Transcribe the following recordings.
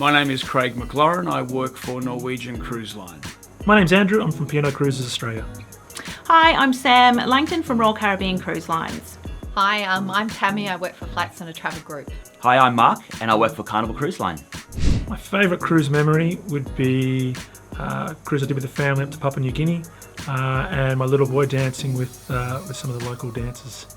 My name is Craig McLaurin. I work for Norwegian Cruise Line. My name's Andrew. I'm from P&O Cruises Australia. Hi, I'm Sam Langton from Royal Caribbean Cruise Lines. Hi, I'm Tammy. I work for Flight Centre Travel Group. Hi, I'm Mark and I work for Carnival Cruise Line. My favourite cruise memory would be a cruise I did with the family up to Papua New Guinea and my little boy dancing with some of the local dancers.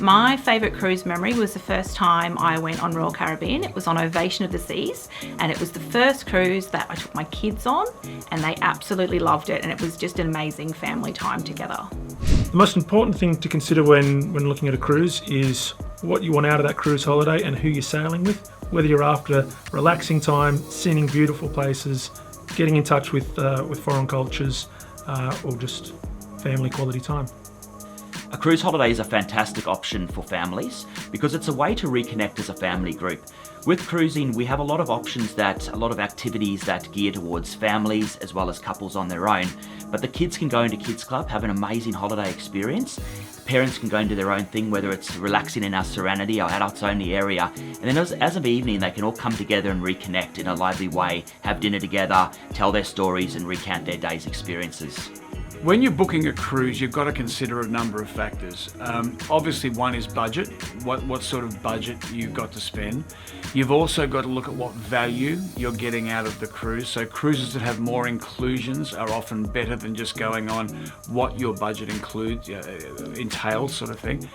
My favourite cruise memory was the first time I went on Royal Caribbean. It was on Ovation of the Seas, and it was the first cruise that I took my kids on, and they absolutely loved it, and it was just an amazing family time together. The most important thing to consider when looking at a cruise is what you want out of that cruise holiday and who you're sailing with, whether you're after relaxing time, seeing beautiful places, getting in touch with foreign cultures, or just family quality time. A cruise holiday is a fantastic option for families because it's a way to reconnect as a family group. With cruising, we have a lot of options a lot of activities that gear towards families as well as couples on their own. But the kids can go into Kids Club, have an amazing holiday experience. Parents can go into their own thing, whether it's relaxing in our Serenity, our adults only area. And then as of evening, they can all come together and reconnect in a lively way, have dinner together, tell their stories and recount their day's experiences. When you're booking a cruise, you've got to consider a number of factors. Obviously, one is budget, what sort of budget you've got to spend. You've also got to look at what value you're getting out of the cruise. So cruises that have more inclusions are often better than just going on what your budget entails, sort of thing.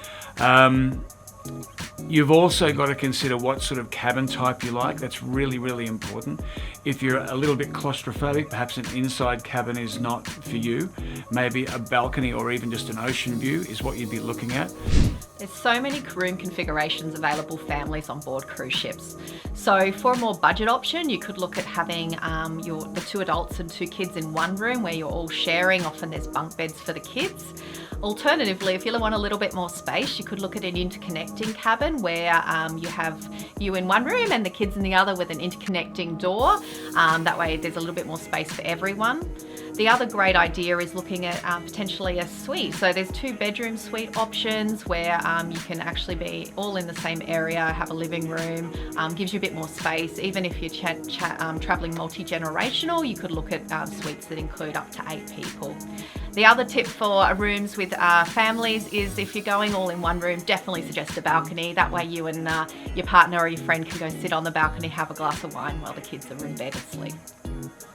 You've also got to consider what sort of cabin type you like. That's really, really important. If you're a little bit claustrophobic, perhaps an inside cabin is not for you. Maybe a balcony or even just an ocean view is what you'd be looking at. There's so many room configurations available for families on board cruise ships. So for a more budget option, you could look at having the 2 adults and 2 kids in one room where you're all sharing. Often there's bunk beds for the kids. Alternatively, if you want a little bit more space, you could look at an interconnecting cabin where you have you in one room and the kids in the other with an interconnecting door. That way there's a little bit more space for everyone. The other great idea is looking at potentially a suite. So there's 2 bedroom suite options where you can actually be all in the same area, have a living room, gives you a bit more space. Even if you're traveling multi-generational, you could look at suites that include up to 8 people. The other tip for rooms with families is if you're going all in one room, definitely suggest a balcony. That way you and your partner or your friend can go sit on the balcony, have a glass of wine while the kids are in bed asleep.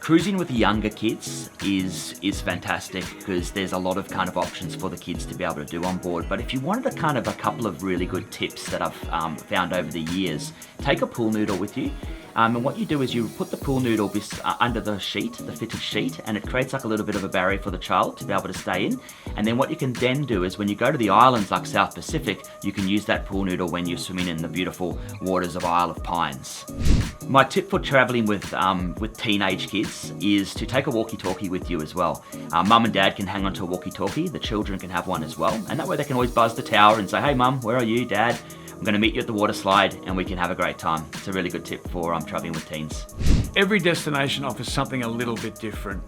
Cruising with younger kids is fantastic because there's a lot of kind of options for the kids to be able to do on board. But if you wanted a couple of really good tips that I've found over the years, take a pool noodle with you. And what you do is you put the pool noodle under the sheet, the fitted sheet, and it creates like a little bit of a barrier for the child to be able to stay in. And then what you can then do is when you go to the islands like South Pacific, you can use that pool noodle when you're swimming in the beautiful waters of Isle of Pines. My tip for traveling with teenage kids is to take a walkie-talkie with you as well. Mum and dad can hang onto a walkie-talkie, the children can have one as well, and that way they can always buzz the tower and say, hey mum, where are you, dad? I'm going to meet you at the water slide and we can have a great time. It's a really good tip for traveling with teens. Every destination offers something a little bit different.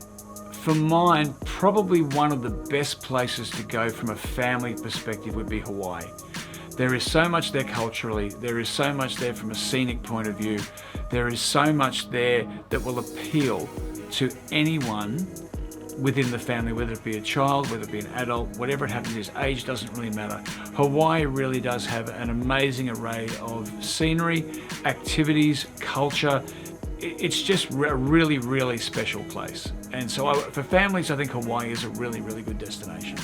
For mine, probably one of the best places to go from a family perspective would be Hawaii. There is so much there culturally, there is so much there from a scenic point of view, there is so much there that will appeal to anyone within the family, whether it be a child, whether it be an adult, whatever it happens is, age doesn't really matter. Hawaii really does have an amazing array of scenery, activities, culture. It's just a really, really special place. And so for families, I think Hawaii is a really, really good destination.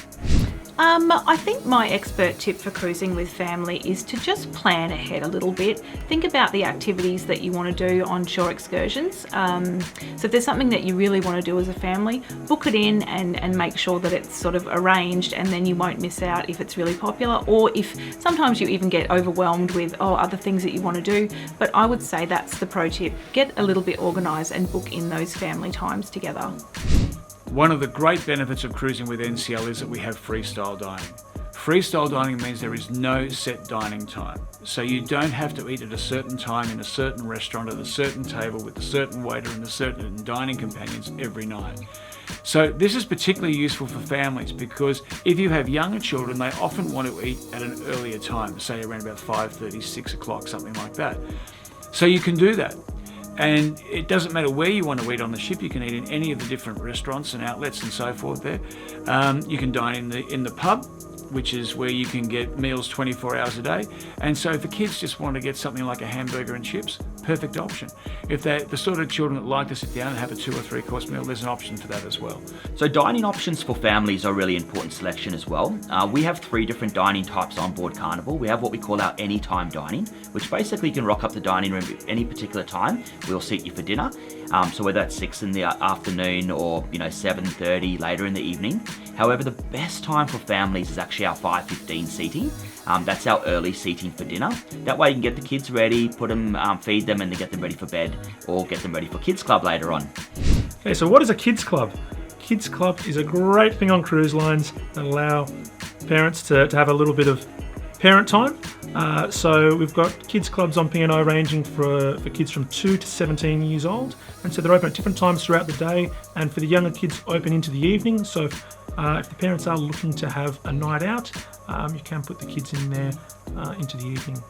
I think my expert tip for cruising with family is to just plan ahead a little bit. Think about the activities that you want to do on shore excursions. So if there's something that you really want to do as a family, book it in and make sure that it's sort of arranged, and then you won't miss out if it's really popular, or if sometimes you even get overwhelmed with other things that you want to do. But I would say that's the pro tip. Get a little bit organised and book in those family times together. One of the great benefits of cruising with NCL is that we have freestyle dining. Freestyle dining means there is no set dining time. So you don't have to eat at a certain time in a certain restaurant at a certain table with a certain waiter and a certain dining companions every night. So this is particularly useful for families because if you have younger children, they often want to eat at an earlier time, say around about 5:30, 6 o'clock, something like that. So you can do that. And it doesn't matter where you want to eat on the ship. You can eat in any of the different restaurants and outlets and so forth there. You can dine in the pub, which is where you can get meals 24 hours a day. And so if the kids just want to get something like a hamburger and chips, perfect option. If they're the sort of children that like to sit down and have a 2 or 3 course meal, there's an option for that as well. So dining options for families are really important selection as well. We have 3 different dining types on board Carnival. We have what we call our anytime dining, which basically you can rock up the dining room at any particular time. We'll seat you for dinner. So whether that's 6 in the afternoon or 7:30 later in the evening. However, the best time for families is actually our 5:15 seating. That's our early seating for dinner. That way you can get the kids ready, feed them, and then get them ready for bed, or get them ready for Kids Club later on. Okay, so what is a kids club? Kids club is a great thing on cruise lines that allow parents to have a little bit of parent time. So we've got kids clubs on P&O ranging for kids from 2 to 17 years old, and so they're open at different times throughout the day, and for the younger kids open into the evening. So if the parents are looking to have a night out, you can put the kids in there into the evening.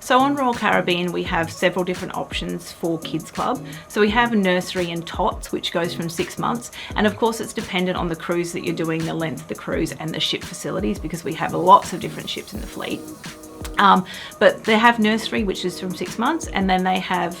So on Royal Caribbean, we have several different options for Kids Club. So we have nursery and tots, which goes from 6 months. And of course, it's dependent on the cruise that you're doing, the length of the cruise and the ship facilities, because we have lots of different ships in the fleet. But they have nursery, which is from 6 months, and then they have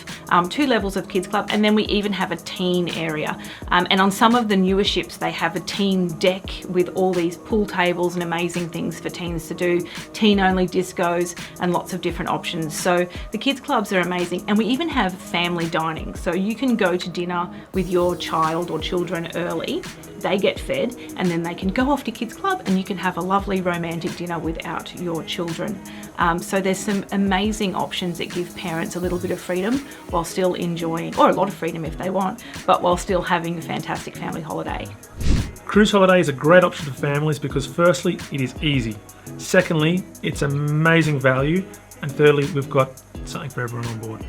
2 levels of Kids Club, and then we even have a teen area. And on some of the newer ships, they have a teen deck with all these pool tables and amazing things for teens to do, teen-only discos, and lots of different options. So the Kids Clubs are amazing, and we even have family dining. So you can go to dinner with your child or children early, they get fed, and then they can go off to Kids Club and you can have a lovely romantic dinner without your children. So there's some amazing options that give parents a little bit of freedom while still enjoying, or a lot of freedom if they want, but while still having a fantastic family holiday. Cruise holiday is a great option for families because firstly, it is easy. Secondly, it's amazing value. And thirdly, we've got something for everyone on board.